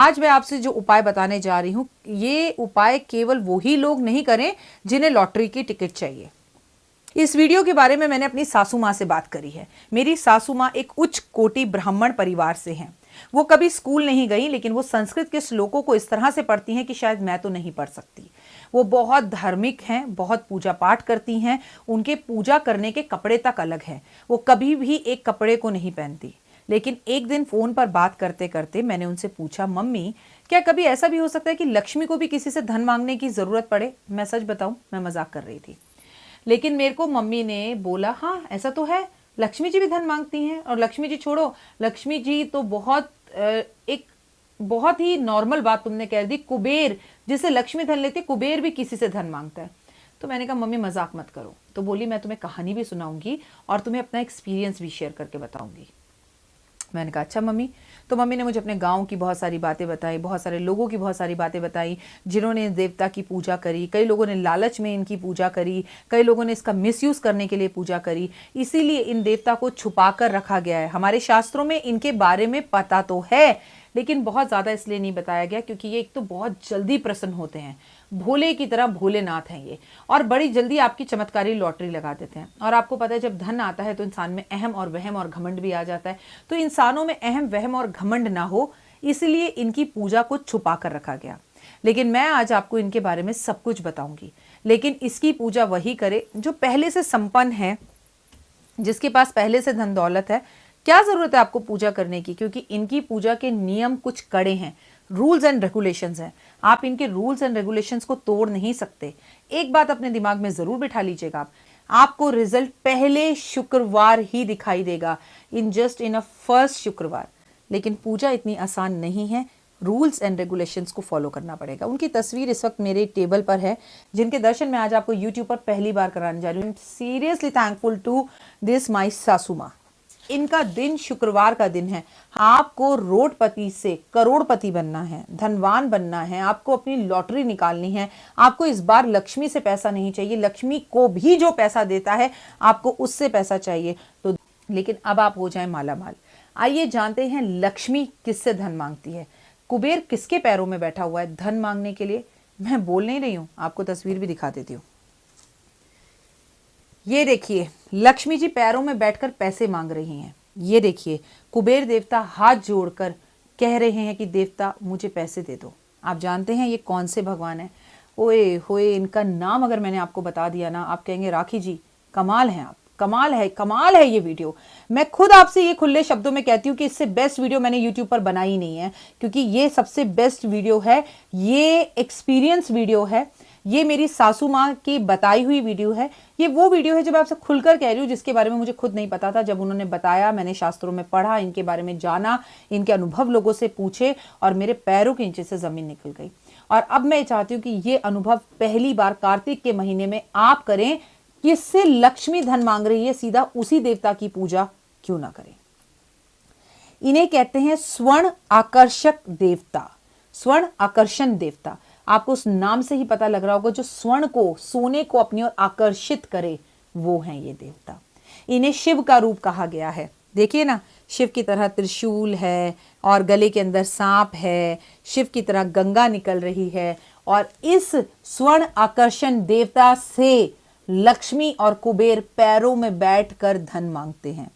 आज मैं आपसे जो उपाय बताने जा रही हूं, ये उपाय केवल वही लोग नहीं करें जिन्हें लॉटरी की टिकट चाहिए। इस वीडियो के बारे में मैंने अपनी सासू माँ से बात करी है। मेरी सासू माँ एक उच्च कोटि ब्राह्मण परिवार से हैं। वो कभी स्कूल नहीं गई, लेकिन वो संस्कृत के श्लोकों को इस तरह से पढ़ती हैं कि शायद मैं तो नहीं पढ़ सकती। वो बहुत धार्मिक हैं, बहुत पूजा पाठ करती हैं। उनके पूजा करने के कपड़े तक अलग हैं। वो कभी भी एक कपड़े को नहीं पहनती। लेकिन एक दिन फोन पर बात करते करते मैंने उनसे पूछा, मम्मी क्या कभी ऐसा भी हो सकता है कि लक्ष्मी को भी किसी से धन मांगने की जरूरत पड़े? मैं सच बताऊं, मैं मजाक कर रही थी। लेकिन मेरे को मम्मी ने बोला, हाँ ऐसा तो है, लक्ष्मी जी भी धन मांगती हैं। और लक्ष्मी जी छोड़ो, लक्ष्मी जी तो एक बहुत ही नॉर्मल बात तुमने कह दी, कुबेर जिसे लक्ष्मी धन लेती, कुबेर भी किसी से धन मांगता है। तो मैंने कहा मम्मी मजाक मत करो। तो बोली मैं तुम्हें कहानी भी सुनाऊंगी और तुम्हें अपना एक्सपीरियंस भी शेयर करके बताऊंगी। मैंने कहा अच्छा मम्मी। तो मम्मी ने मुझे अपने गांव की बहुत सारी बातें बताई, बहुत सारे लोगों की बहुत सारी बातें बताई जिन्होंने देवता की पूजा करी। कई लोगों ने लालच में इनकी पूजा करी, कई लोगों ने इसका मिसयूज करने के लिए पूजा करी। इसीलिए इन देवता को छुपा कर रखा गया है। हमारे शास्त्रों में इनके बारे में पता तो है, लेकिन बहुत ज़्यादा इसलिए नहीं बताया गया क्योंकि ये एक तो बहुत जल्दी प्रसन्न होते हैं, भोले की तरह भोलेनाथ हैं ये, और बड़ी जल्दी आपकी चमत्कारी लॉटरी लगा देते हैं। और आपको पता है जब धन आता है तो इंसान में अहम और वहम और घमंड भी आ जाता है। तो इंसानों में अहम वहम और घमंड ना हो, इसलिए इनकी पूजा को छुपा कर रखा गया। लेकिन मैं आज आपको इनके बारे में सब कुछ बताऊंगी। लेकिन इसकी पूजा वही करे जो पहले से संपन्न है, जिसके पास पहले से धन दौलत है। क्या जरूरत है आपको पूजा करने की? क्योंकि इनकी पूजा के नियम कुछ कड़े हैं, रूल्स एंड रेगुलेशंस हैं। आप इनके रूल्स एंड रेगुलेशंस को तोड़ नहीं सकते। एक बात अपने दिमाग में जरूर बिठा लीजिएगा, आपको रिजल्ट पहले शुक्रवार ही दिखाई देगा, इन अ फर्स्ट शुक्रवार। लेकिन पूजा इतनी आसान नहीं है, रूल्स एंड रेगुलेशंस को फॉलो करना पड़ेगा। उनकी तस्वीर इस वक्त मेरे टेबल पर है, जिनके दर्शन मैं आज आपको यूट्यूब पर पहली बार कराने जा रही हूँ। Seriously thankful to this my सासू माँ। इनका दिन शुक्रवार का दिन है। आपको रोडपति से करोड़पति बनना है, धनवान बनना है, आपको अपनी लॉटरी निकालनी है। आपको इस बार लक्ष्मी से पैसा नहीं चाहिए, लक्ष्मी को भी जो पैसा देता है आपको उससे पैसा चाहिए। तो लेकिन अब आप हो जाएं माला माल। आइए जानते हैं लक्ष्मी किससे धन मांगती है, कुबेर किसके पैरों में बैठा हुआ है धन मांगने के लिए। मैं बोल नहीं रही हूं, आपको तस्वीर भी दिखा देती हूँ। ये देखिए लक्ष्मी जी पैरों में बैठकर पैसे मांग रही हैं। ये देखिए कुबेर देवता हाथ जोड़कर कह रहे हैं कि देवता मुझे पैसे दे दो। आप जानते हैं ये कौन से भगवान है? ओए होए, इनका नाम अगर मैंने आपको बता दिया ना, आप कहेंगे राखी जी कमाल हैं आप, कमाल है ये वीडियो। मैं खुद आपसे ये खुले शब्दों में कहती हूँ कि इससे बेस्ट वीडियो मैंने यूट्यूब पर बनाई नहीं है, क्योंकि ये सबसे बेस्ट वीडियो है। ये एक्सपीरियंस वीडियो है, ये मेरी सासू माँ की बताई हुई वीडियो है। ये वो वीडियो है जब आपसे खुलकर कह रही हूँ, जिसके बारे में मुझे खुद नहीं पता था। जब उन्होंने बताया, मैंने शास्त्रों में पढ़ा, इनके बारे में जाना, इनके अनुभव लोगों से पूछे, और मेरे पैरों के नीचे से जमीन निकल गई। और अब मैं चाहती हूँ कि ये अनुभव पहली बार कार्तिक के महीने में आप करें। किससे लक्ष्मी धन मांग रही है, सीधा उसी देवता की पूजा क्यों ना करें। इन्हें कहते हैं स्वर्ण आकर्षक देवता, स्वर्ण आकर्षण देवता। आपको उस नाम से ही पता लग रहा होगा, जो स्वर्ण को, सोने को अपनी ओर आकर्षित करे, वो हैं ये देवता। इन्हें शिव का रूप कहा गया है। देखिए ना, शिव की तरह त्रिशूल है और गले के अंदर सांप है, शिव की तरह गंगा निकल रही है। और इस स्वर्ण आकर्षण देवता से लक्ष्मी और कुबेर पैरों में बैठकर धन मांगते हैं।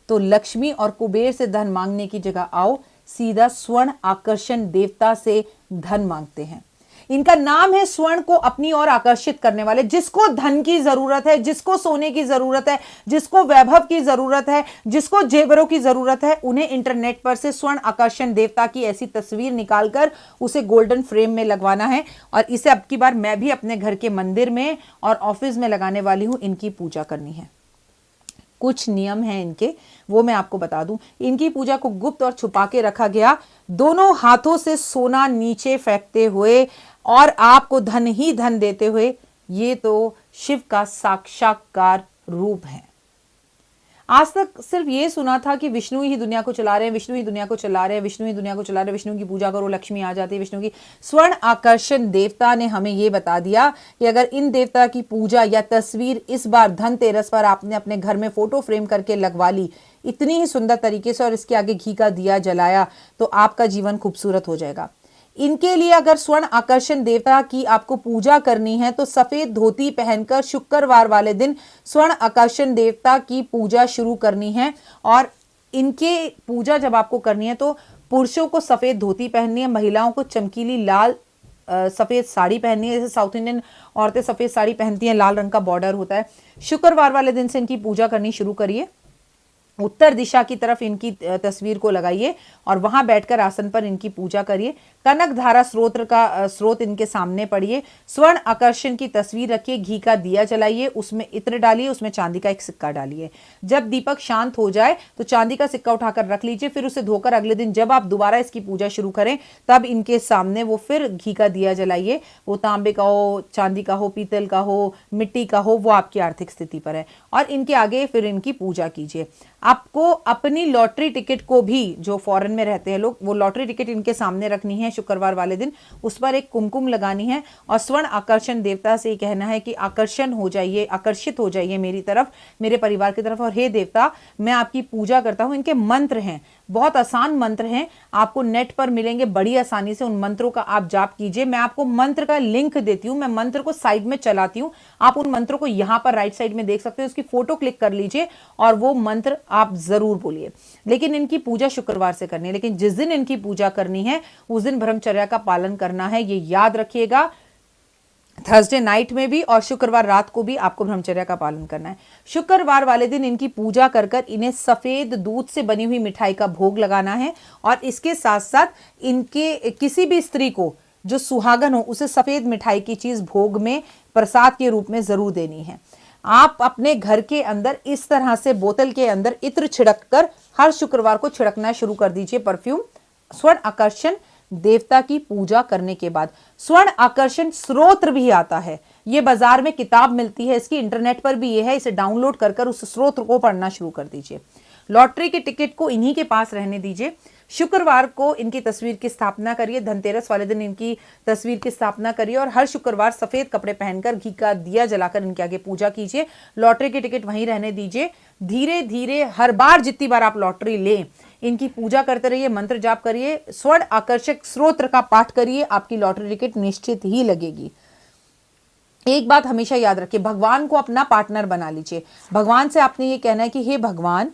तो लक्ष्मी और कुबेर से धन मांगने की जगह आओ सीधा स्वर्ण आकर्षण देवता से धन मांगते हैं। इनका नाम है स्वर्ण को अपनी ओर आकर्षित करने वाले। जिसको धन की जरूरत है, जिसको सोने की जरूरत है, जिसको वैभव की जरूरत है, जिसको जेवरों की जरूरत है, उन्हें इंटरनेट पर से स्वर्ण आकर्षण देवता की ऐसी तस्वीर निकालकर उसे गोल्डन फ्रेम में लगवाना है। और इसे अब की बार मैं भी अपने घर के मंदिर में और ऑफिस में लगाने वाली हूं। इनकी पूजा करनी है। कुछ नियम हैं इनके, वो मैं आपको बता दूं। इनकी पूजा को गुप्त और छुपा के रखा गया, दोनों हाथों से सोना नीचे फेंकते हुए और आपको धन ही धन देते हुए। ये तो शिव का साक्षात्कार रूप है। आज तक सिर्फ ये सुना था कि विष्णु ही दुनिया को चला रहे हैं, विष्णु ही दुनिया को चला रहे हैं, विष्णु ही दुनिया को चला रहे हैं, विष्णु की पूजा करो लक्ष्मी आ जाती है, विष्णु की। स्वर्ण आकर्षण देवता ने हमें ये बता दिया कि अगर इन देवता की पूजा या तस्वीर इस बार धनतेरस पर आपने अपने घर में फोटो फ्रेम करके लगवा ली इतनी ही सुंदर तरीके से और इसके आगे घी का दिया जलाया तो आपका जीवन खूबसूरत हो जाएगा। इनके लिए अगर स्वर्ण आकर्षण देवता की आपको पूजा करनी है तो सफेद धोती पहनकर शुक्रवार वाले दिन स्वर्ण आकर्षण देवता की पूजा शुरू करनी है। और इनके पूजा जब आपको करनी है तो पुरुषों को सफेद धोती पहननी है, महिलाओं को चमकीली लाल सफेद साड़ी पहननी है। जैसे साउथ इंडियन औरतें सफेद साड़ी पहनती हैं, लाल रंग का बॉर्डर होता है। शुक्रवार वाले दिन से इनकी पूजा करनी शुरू करिए। उत्तर दिशा की तरफ इनकी तस्वीर को लगाइए और वहां बैठकर आसन पर इनकी पूजा करिए। कनक धारा स्रोत इनके सामने पढ़िए। स्वर्ण आकर्षण की तस्वीर रखिए, घी का दिया जलाइए, उसमें इत्र डालिए, उसमें चांदी का एक सिक्का डालिए। जब दीपक शांत हो जाए तो चांदी का सिक्का उठाकर रख लीजिए, फिर उसे धोकर अगले दिन जब आप दोबारा इसकी पूजा शुरू करें तब इनके सामने वो फिर घी का दिया जलाइए। वो तांबे का हो, चांदी का हो, पीतल का हो, मिट्टी का हो, वो आपकी आर्थिक स्थिति पर है। और इनके आगे फिर इनकी पूजा कीजिए। आपको अपनी लॉटरी टिकट को भी, जो फॉरेन में रहते हैं लोग, वो लॉटरी टिकट इनके सामने रखनी है शुक्रवार वाले दिन, उस पर एक कुमकुम लगानी है और स्वर्ण आकर्षण देवता से कहना है कि आकर्षण हो जाइए, आकर्षित हो जाइए मेरी तरफ, मेरे परिवार की तरफ। और हे देवता, मैं आपकी पूजा करता हूं। इनके मंत्र हैं, बहुत आसान मंत्र हैं, आपको नेट पर मिलेंगे बड़ी आसानी से। उन मंत्रों का आप जाप कीजिए। मैं आपको मंत्र का लिंक देती हूं, मैं मंत्र को साइड में चलाती हूं, आप उन मंत्रों को यहां पर राइट साइड में देख सकते हैं। उसकी फोटो क्लिक कर लीजिए और वो मंत्र आप जरूर बोलिए। लेकिन इनकी पूजा शुक्रवार से करनी है, लेकिन जिस दिन इनकी पूजा करनी है उस दिन ब्रह्मचर्या का पालन करना है, ये याद रखिएगा। थर्सडे नाइट में भी और शुक्रवार रात को भी आपको ब्रह्मचर्या का पालन करना है। शुक्रवार वाले दिन इनकी पूजा कर कर इन्हें सफेद दूध से बनी हुई मिठाई का भोग लगाना है। और इसके साथ साथ इनके किसी भी स्त्री को जो सुहागन हो उसे सफेद मिठाई की चीज भोग में प्रसाद के रूप में जरूर देनी है। आप अपने घर के अंदर इस तरह से बोतल के अंदर इत्र छिड़क कर हर शुक्रवार को छिड़कना शुरू कर दीजिए परफ्यूम, स्वर्ण आकर्षण देवता की पूजा करने के बाद। स्वर्ण आकर्षण स्रोत्र भी आता है, ये बाजार में किताब मिलती है, इसकी इंटरनेट पर भी ये है, इसे डाउनलोड कर कर उस स्रोत्र को पढ़ना शुरू कर दीजिए। लॉटरी के टिकट को इन्हीं के पास रहने दीजिए। शुक्रवार को इनकी तस्वीर की स्थापना करिए, धनतेरस वाले दिन इनकी तस्वीर की स्थापना करिए और हर शुक्रवार सफेद कपड़े पहनकर घी का दिया जलाकर इनके आगे पूजा कीजिए। लॉटरी के टिकट वहीं रहने दीजिए। धीरे धीरे हर बार जितनी बार आप लॉटरी लें इनकी पूजा करते रहिए, मंत्र जाप करिए, स्वर्ण आकर्षक स्रोत्र का पाठ करिए, आपकी लॉटरी टिकट निश्चित ही लगेगी। एक बात हमेशा याद रखिए, भगवान को अपना पार्टनर बना लीजिए। भगवान से आपने ये कहना है कि हे भगवान,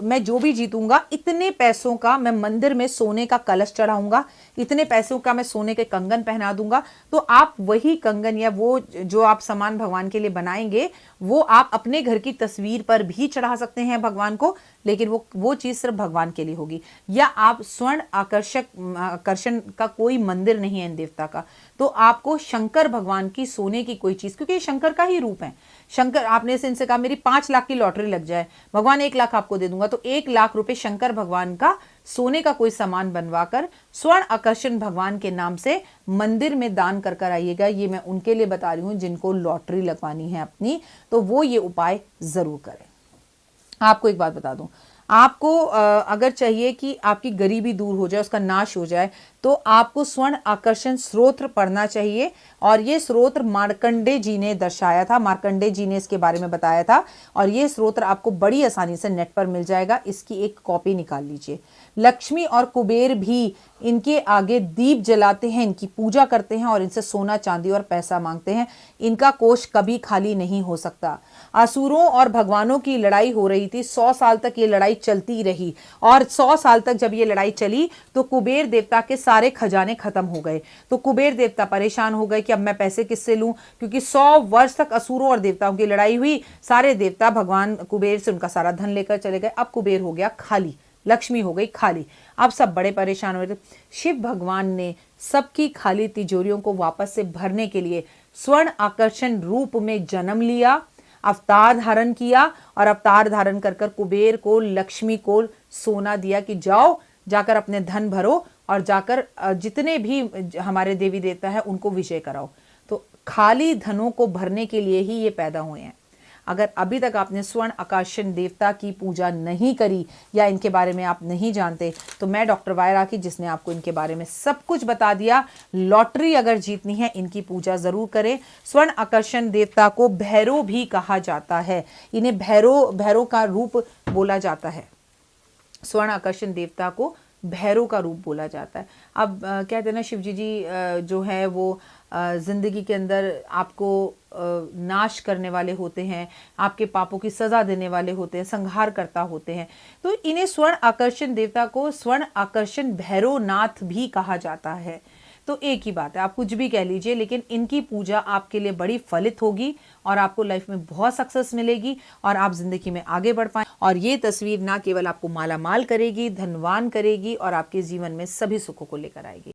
मैं जो भी जीतूंगा इतने पैसों का मैं मंदिर में सोने का कलश चढ़ाऊंगा, इतने पैसों का मैं सोने के कंगन पहना दूंगा। तो आप वही कंगन या वो जो आप सामान भगवान के लिए बनाएंगे वो आप अपने घर की तस्वीर पर भी चढ़ा सकते हैं भगवान को, लेकिन वो चीज सिर्फ भगवान के लिए होगी। या आप स्वर्ण आकर्षण का कोई मंदिर नहीं है इन देवता का, तो आपको शंकर भगवान की सोने की कोई चीज, क्योंकि शंकर का ही रूप है। शंकर, आपने इनसे कहा मेरी 5 लाख की लॉटरी लग जाए, भगवान 1 लाख आपको दे दूंगा, तो 1 लाख रुपए शंकर भगवान का सोने का कोई सामान बनवाकर स्वर्ण आकर्षण भगवान के नाम से मंदिर में दान कर कर आइएगा। ये मैं उनके लिए बता रही हूं जिनको लॉटरी लगवानी है अपनी, तो वो ये उपाय जरूर करें। आपको एक बात बता दूं, आपको अगर चाहिए कि आपकी गरीबी दूर हो जाए, उसका नाश हो जाए, तो आपको स्वर्ण आकर्षण स्रोत्र पढ़ना चाहिए। और ये स्रोत्र मार्कंडे जी ने दर्शाया था, मार्कंडे जी ने इसके बारे में बताया था, और ये स्रोत्र आपको बड़ी आसानी से नेट पर मिल जाएगा। इसकी एक कॉपी निकाल लीजिए। लक्ष्मी और कुबेर भी इनके आगे दीप जलाते हैं, इनकी पूजा करते हैं और इनसे सोना चांदी और पैसा मांगते हैं। इनका कोष कभी खाली नहीं हो सकता। असुरों और भगवानों की लड़ाई हो रही थी, 100 साल तक ये लड़ाई चलती रही, और 100 साल तक जब ये लड़ाई चली तो कुबेर देवता के सारे खजाने खत्म हो गए। तो कुबेर देवता परेशान हो गए कि अब मैं पैसे किससे लूं, क्योंकि 100 वर्ष तक असुरों और देवताओं की लड़ाई हुई, सारे देवता भगवान कुबेर से उनका सारा धन लेकर चले गए। अब कुबेर हो गया खाली, लक्ष्मी हो गई खाली। अब सब बड़े परेशान हुए थे। शिव भगवान ने सबकी खाली तिजोरियों को वापस से भरने के लिए स्वर्ण आकर्षण रूप में जन्म लिया, अवतार धारण किया, और अवतार धारण कर कर कुबेर को, लक्ष्मी को सोना दिया कि जाओ जाकर अपने धन भरो और जाकर जितने भी हमारे देवी देवता है उनको विजय कराओ। तो खाली धनों को भरने के लिए ही ये पैदा हुए हैं। अगर अभी तक आपने स्वर्ण आकर्षण देवता की पूजा नहीं करी या इनके बारे में आप नहीं जानते, तो मैं डॉक्टर वाय राखी, जिसने आपको इनके बारे में सब कुछ बता दिया, लॉटरी अगर जीतनी है इनकी पूजा जरूर करें। स्वर्ण आकर्षण देवता को भैरव भी कहा जाता है, इन्हें भैरव का रूप बोला जाता है। स्वर्ण आकर्षण देवता को भैरव का रूप बोला जाता है। अब कहते हैं ना, शिव जी जो है वो जिंदगी के अंदर आपको नाश करने वाले होते हैं, आपके पापों की सजा देने वाले होते हैं, संहार करता होते हैं। तो इन्हें स्वर्ण आकर्षण देवता को स्वर्ण आकर्षण भैरवनाथ भी कहा जाता है। तो एक ही बात है, आप कुछ भी कह लीजिए, लेकिन इनकी पूजा आपके लिए बड़ी फलित होगी और आपको लाइफ में बहुत सक्सेस मिलेगी और आप जिंदगी में आगे बढ़ पाए। और ये तस्वीर ना केवल आपको माला माल करेगी, धनवान करेगी और आपके जीवन में सभी सुखों को लेकर आएगी।